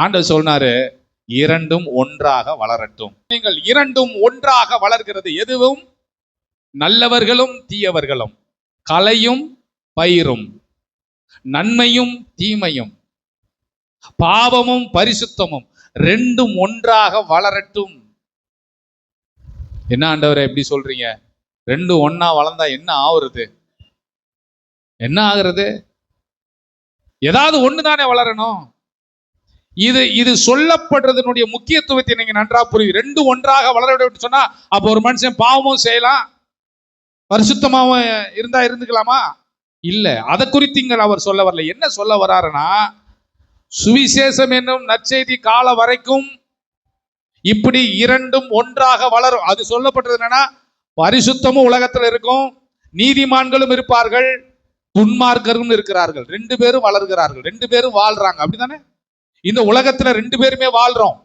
ஆண்டவர் சொன்னாரு, இரண்டும் ஒன்றாக வளரட்டும். நீங்கள் இரண்டும் ஒன்றாக வளர்கிறது எதுவும் நல்லவர்களும் தீயவர்களும், களையும் பயிரும், நன்மையும் தீமையும், பாவமும் பரிசுத்தமும் ரெண்டும் ஒன்றாக வளரட்டும். என்ன ஆண்டவரே எப்படி சொல்றீங்க? ரெண்டும் ஒன்னா வளர்ந்தா என்ன ஆகுறது? என்ன ஆகுறது? ஏதாவது ஒண்ணுதானே வளரணும். இது சொல்லப்படுறதனுடைய முக்கியத்துவத்தை நீங்க நன்றா புரியும். ரெண்டும் ஒன்றாக வளர சொன்னா அப்ப ஒரு மனுஷன் பாவமும் செய்யலாம், பரிசுத்தமாவும் இருந்தா இருந்துக்கலாமா? இல்ல. அதை குறித்து இங்க அவர் சொல்ல வரல. என்ன சொல்ல வராருன்னா, சுவிசேஷம் என்னும் நற்செய்தி கால வரைக்கும் இப்படி இரண்டும் ஒன்றாக வளரும். அது சொல்லப்பட்டது என்னன்னா, பரிசுத்தமும் உலகத்தில் இருக்கும், நீதிமான்களும் இருப்பார்கள், துன்மார்க்கரும் இருக்கிறார்கள். ரெண்டு பேரும் வளர்கிறார்கள், ரெண்டு பேரும் வாழ்றாங்க. அப்படித்தானே? இந்த உலகத்துல ரெண்டு பேருமே வாழ்றோம்.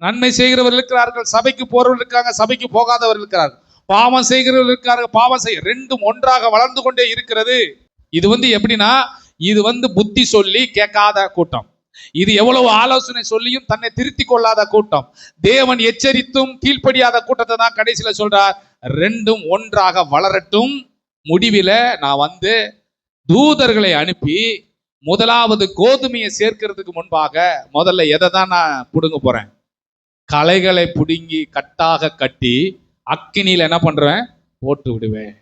நன்மை செய்கிறவர்கள் இருக்கிறார்கள், சபைக்கு போறவர்கள் இருக்காங்க, சபைக்கு போகாதவர்கள் இருக்கிறார்கள், பாவம் செய்கிறவர்கள் இருக்கிறார்கள், பாவம் செய்ய ரெண்டும் ஒன்றாக வளர்ந்து கொண்டே இருக்கிறது. இது எப்படின்னா, இது புத்தி சொல்லி கேட்காத கூட்டம். இது எவ்வளவு ஆலோசனை சொல்லியும் தன்னை திருத்தி கொள்ளாத கூட்டம். தேவன் எச்சரித்தும் கீழ்ப்படியாத கூட்டத்தை தான் கடைசியில சொல்றார், ரெண்டும் ஒன்றாக வளரட்டும். முடிவில நான் தூதர்களை அனுப்பி முதலாவது கோதுமையை சேர்க்கிறதுக்கு முன்பாக முதல்ல எதை தான் நான் புடுங்க போறேன்? களைகளை புடுங்கி கட்டாக கட்டி அக்கினியில் என்ன பண்றேன்? போட்டு விடுவேன்.